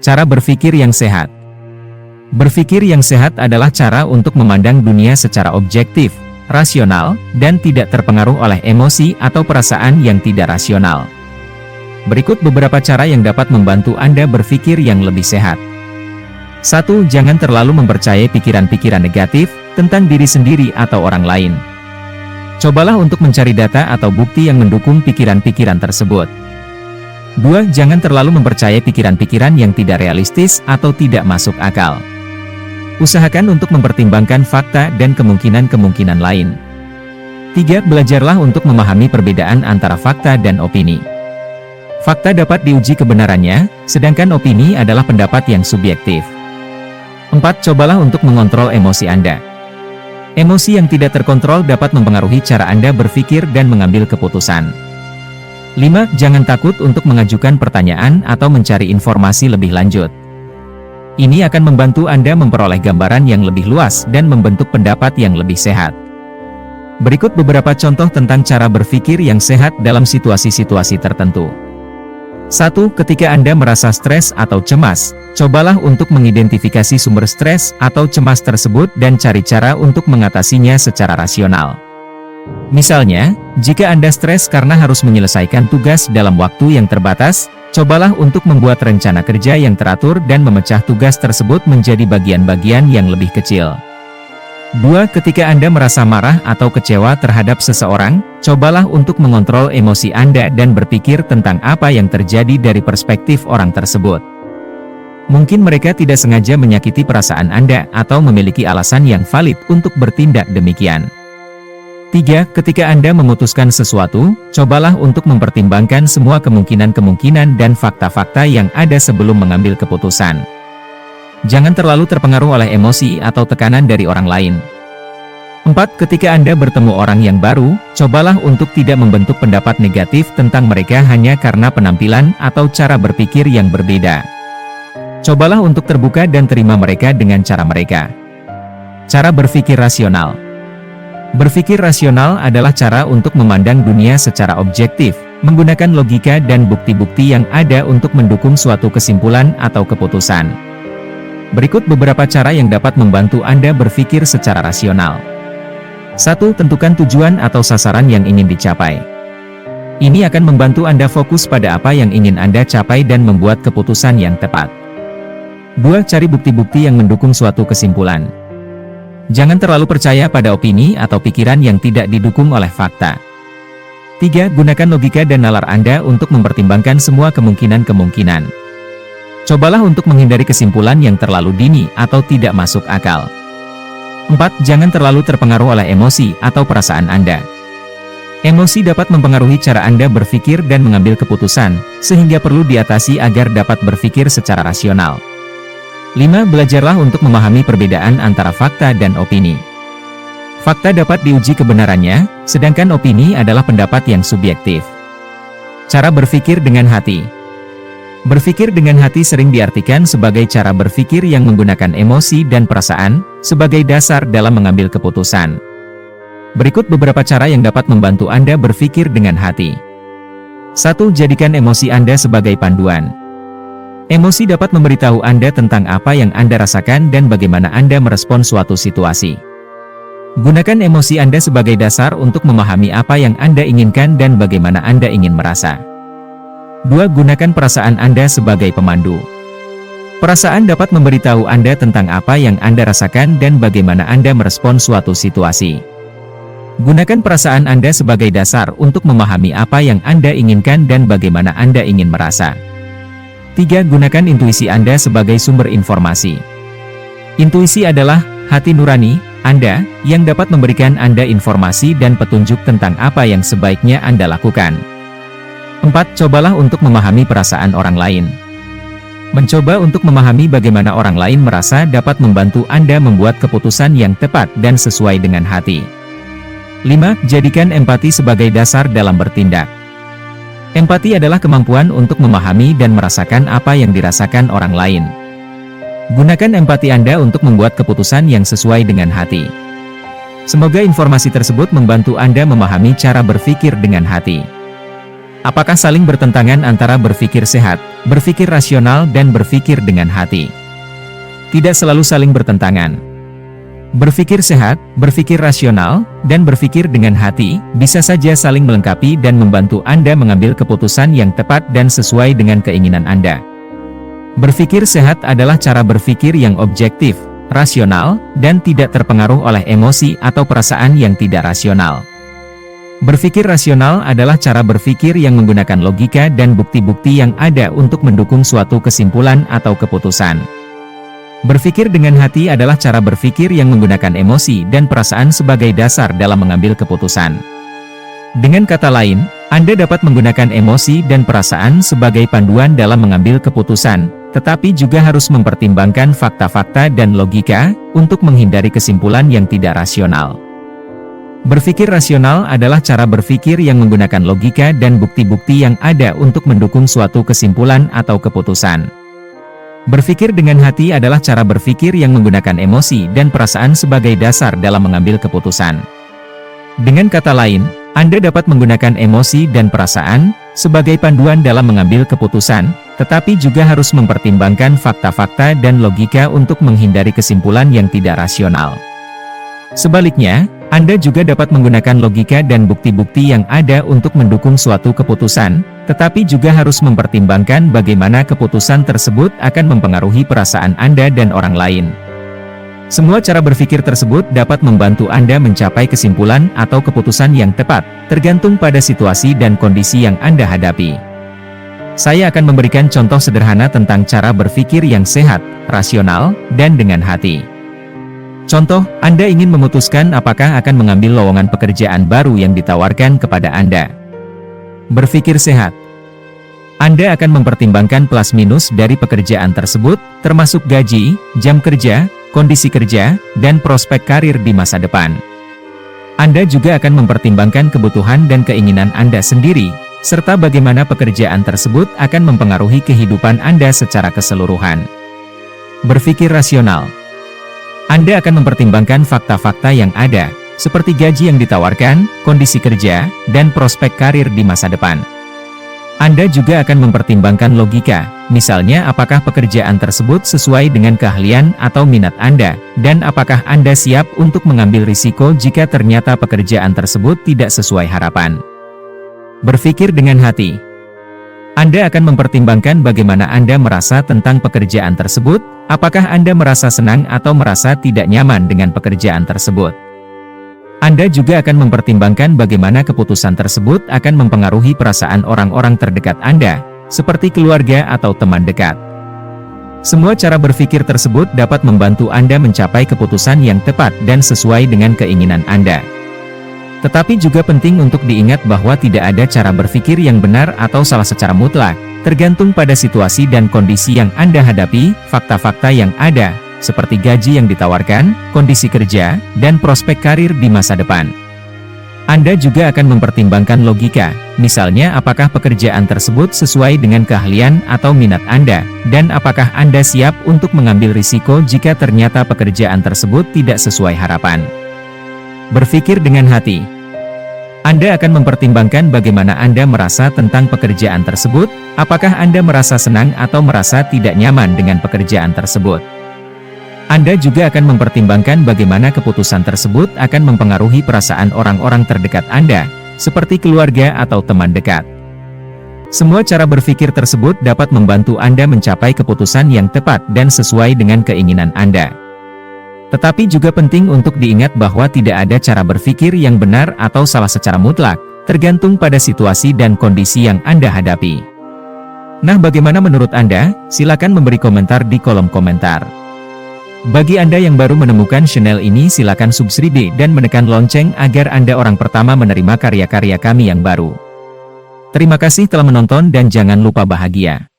Cara berpikir yang sehat. Berpikir yang sehat adalah cara untuk memandang dunia secara objektif, rasional, dan tidak terpengaruh oleh emosi atau perasaan yang tidak rasional. Berikut beberapa cara yang dapat membantu Anda berpikir yang lebih sehat. 1. Jangan terlalu mempercayai pikiran-pikiran negatif tentang diri sendiri atau orang lain. Cobalah untuk mencari data atau bukti yang mendukung pikiran-pikiran tersebut. 2. Jangan terlalu mempercayai pikiran-pikiran yang tidak realistis atau tidak masuk akal. Usahakan untuk mempertimbangkan fakta dan kemungkinan-kemungkinan lain. 3. Belajarlah untuk memahami perbedaan antara fakta dan opini. Fakta dapat diuji kebenarannya, sedangkan opini adalah pendapat yang subjektif. 4. Cobalah untuk mengontrol emosi Anda. Emosi yang tidak terkontrol dapat mempengaruhi cara Anda berpikir dan mengambil keputusan. 5. Jangan takut untuk mengajukan pertanyaan atau mencari informasi lebih lanjut. Ini akan membantu Anda memperoleh gambaran yang lebih luas dan membentuk pendapat yang lebih sehat. Berikut beberapa contoh tentang cara berpikir yang sehat dalam situasi-situasi tertentu. 1. Ketika Anda merasa stres atau cemas, cobalah untuk mengidentifikasi sumber stres atau cemas tersebut dan cari cara untuk mengatasinya secara rasional. Misalnya, jika Anda stres karena harus menyelesaikan tugas dalam waktu yang terbatas, cobalah untuk membuat rencana kerja yang teratur dan memecah tugas tersebut menjadi bagian-bagian yang lebih kecil. 2. Ketika Anda merasa marah atau kecewa terhadap seseorang, cobalah untuk mengontrol emosi Anda dan berpikir tentang apa yang terjadi dari perspektif orang tersebut. Mungkin mereka tidak sengaja menyakiti perasaan Anda atau memiliki alasan yang valid untuk bertindak demikian. 3. Ketika Anda memutuskan sesuatu, cobalah untuk mempertimbangkan semua kemungkinan-kemungkinan dan fakta-fakta yang ada sebelum mengambil keputusan. Jangan terlalu terpengaruh oleh emosi atau tekanan dari orang lain. 4. Ketika Anda bertemu orang yang baru, cobalah untuk tidak membentuk pendapat negatif tentang mereka hanya karena penampilan atau cara berpikir yang berbeda. Cobalah untuk terbuka dan terima mereka dengan cara mereka. Cara berpikir rasional. Berpikir rasional adalah cara untuk memandang dunia secara objektif, menggunakan logika dan bukti-bukti yang ada untuk mendukung suatu kesimpulan atau keputusan. Berikut beberapa cara yang dapat membantu Anda berpikir secara rasional. 1. Tentukan tujuan atau sasaran yang ingin dicapai. Ini akan membantu Anda fokus pada apa yang ingin Anda capai dan membuat keputusan yang tepat. 2. Cari bukti-bukti yang mendukung suatu kesimpulan. Jangan terlalu percaya pada opini atau pikiran yang tidak didukung oleh fakta. 3. Gunakan logika dan nalar Anda untuk mempertimbangkan semua kemungkinan-kemungkinan. Cobalah untuk menghindari kesimpulan yang terlalu dini atau tidak masuk akal. 4. Jangan terlalu terpengaruh oleh emosi atau perasaan Anda. Emosi dapat mempengaruhi cara Anda berpikir dan mengambil keputusan, sehingga perlu diatasi agar dapat berpikir secara rasional. 5. Belajarlah untuk memahami perbedaan antara fakta dan opini. Fakta dapat diuji kebenarannya, sedangkan opini adalah pendapat yang subjektif. Cara berpikir dengan hati. Berpikir dengan hati sering diartikan sebagai cara berpikir yang menggunakan emosi dan perasaan sebagai dasar dalam mengambil keputusan. Berikut beberapa cara yang dapat membantu Anda berpikir dengan hati. 1. Jadikan emosi Anda sebagai panduan. Emosi dapat memberitahu Anda tentang apa yang Anda rasakan dan bagaimana Anda merespon suatu situasi. Gunakan emosi Anda sebagai dasar untuk memahami apa yang Anda inginkan dan bagaimana Anda ingin merasa. 2. Gunakan perasaan Anda sebagai pemandu. Perasaan dapat memberitahu Anda tentang apa yang Anda rasakan dan bagaimana Anda merespon suatu situasi. Gunakan perasaan Anda sebagai dasar untuk memahami apa yang Anda inginkan dan bagaimana Anda ingin merasa. 3. Gunakan intuisi Anda sebagai sumber informasi. Intuisi adalah hati nurani Anda yang dapat memberikan Anda informasi dan petunjuk tentang apa yang sebaiknya Anda lakukan. 4. Cobalah untuk memahami perasaan orang lain. Mencoba untuk memahami bagaimana orang lain merasa dapat membantu Anda membuat keputusan yang tepat dan sesuai dengan hati. 5. Jadikan empati sebagai dasar dalam bertindak. Empati adalah kemampuan untuk memahami dan merasakan apa yang dirasakan orang lain. Gunakan empati Anda untuk membuat keputusan yang sesuai dengan hati. Semoga informasi tersebut membantu Anda memahami cara berpikir dengan hati. Apakah saling bertentangan antara berpikir sehat, berpikir rasional dan berpikir dengan hati? Tidak selalu saling bertentangan. Berpikir sehat, berpikir rasional, dan berpikir dengan hati, bisa saja saling melengkapi dan membantu Anda mengambil keputusan yang tepat dan sesuai dengan keinginan Anda. Berpikir sehat adalah cara berpikir yang objektif, rasional, dan tidak terpengaruh oleh emosi atau perasaan yang tidak rasional. Berpikir rasional adalah cara berpikir yang menggunakan logika dan bukti-bukti yang ada untuk mendukung suatu kesimpulan atau keputusan. Berpikir dengan hati adalah cara berpikir yang menggunakan emosi dan perasaan sebagai dasar dalam mengambil keputusan. Dengan kata lain, Anda dapat menggunakan emosi dan perasaan sebagai panduan dalam mengambil keputusan, tetapi juga harus mempertimbangkan fakta-fakta dan logika untuk menghindari kesimpulan yang tidak rasional. Berpikir rasional adalah cara berpikir yang menggunakan logika dan bukti-bukti yang ada untuk mendukung suatu kesimpulan atau keputusan. Berpikir dengan hati adalah cara berpikir yang menggunakan emosi dan perasaan sebagai dasar dalam mengambil keputusan. Dengan kata lain, Anda dapat menggunakan emosi dan perasaan sebagai panduan dalam mengambil keputusan, tetapi juga harus mempertimbangkan fakta-fakta dan logika untuk menghindari kesimpulan yang tidak rasional. Sebaliknya, Anda juga dapat menggunakan logika dan bukti-bukti yang ada untuk mendukung suatu keputusan, tetapi juga harus mempertimbangkan bagaimana keputusan tersebut akan mempengaruhi perasaan Anda dan orang lain. Semua cara berpikir tersebut dapat membantu Anda mencapai kesimpulan atau keputusan yang tepat, tergantung pada situasi dan kondisi yang Anda hadapi. Saya akan memberikan contoh sederhana tentang cara berpikir yang sehat, rasional, dan dengan hati. Contoh, Anda ingin memutuskan apakah akan mengambil lowongan pekerjaan baru yang ditawarkan kepada Anda. Berpikir sehat. Anda akan mempertimbangkan plus minus dari pekerjaan tersebut, termasuk gaji, jam kerja, kondisi kerja, dan prospek karir di masa depan. Anda juga akan mempertimbangkan kebutuhan dan keinginan Anda sendiri, serta bagaimana pekerjaan tersebut akan mempengaruhi kehidupan Anda secara keseluruhan. Berpikir rasional. Anda akan mempertimbangkan fakta-fakta yang ada, seperti gaji yang ditawarkan, kondisi kerja, dan prospek karir di masa depan. Anda juga akan mempertimbangkan logika, misalnya apakah pekerjaan tersebut sesuai dengan keahlian atau minat Anda, dan apakah Anda siap untuk mengambil risiko jika ternyata pekerjaan tersebut tidak sesuai harapan. Berpikir dengan hati. Anda akan mempertimbangkan bagaimana Anda merasa tentang pekerjaan tersebut, apakah Anda merasa senang atau merasa tidak nyaman dengan pekerjaan tersebut. Anda juga akan mempertimbangkan bagaimana keputusan tersebut akan mempengaruhi perasaan orang-orang terdekat Anda, seperti keluarga atau teman dekat. Semua cara berpikir tersebut dapat membantu Anda mencapai keputusan yang tepat dan sesuai dengan keinginan Anda. Tetapi juga penting untuk diingat bahwa tidak ada cara berpikir yang benar atau salah secara mutlak, tergantung pada situasi dan kondisi yang Anda hadapi, fakta-fakta yang ada, seperti gaji yang ditawarkan, kondisi kerja, dan prospek karir di masa depan. Anda juga akan mempertimbangkan logika, misalnya apakah pekerjaan tersebut sesuai dengan keahlian atau minat Anda, dan apakah Anda siap untuk mengambil risiko jika ternyata pekerjaan tersebut tidak sesuai harapan. Berpikir dengan hati. Anda akan mempertimbangkan bagaimana Anda merasa tentang pekerjaan tersebut, apakah Anda merasa senang atau merasa tidak nyaman dengan pekerjaan tersebut. Anda juga akan mempertimbangkan bagaimana keputusan tersebut akan mempengaruhi perasaan orang-orang terdekat Anda, seperti keluarga atau teman dekat. Semua cara berpikir tersebut dapat membantu Anda mencapai keputusan yang tepat dan sesuai dengan keinginan Anda. Tetapi juga penting untuk diingat bahwa tidak ada cara berpikir yang benar atau salah secara mutlak, tergantung pada situasi dan kondisi yang Anda hadapi. Nah, bagaimana menurut Anda? Silakan memberi komentar di kolom komentar. Bagi Anda yang baru menemukan channel ini, silakan subscribe dan menekan lonceng agar Anda orang pertama menerima karya-karya kami yang baru. Terima kasih telah menonton dan jangan lupa bahagia.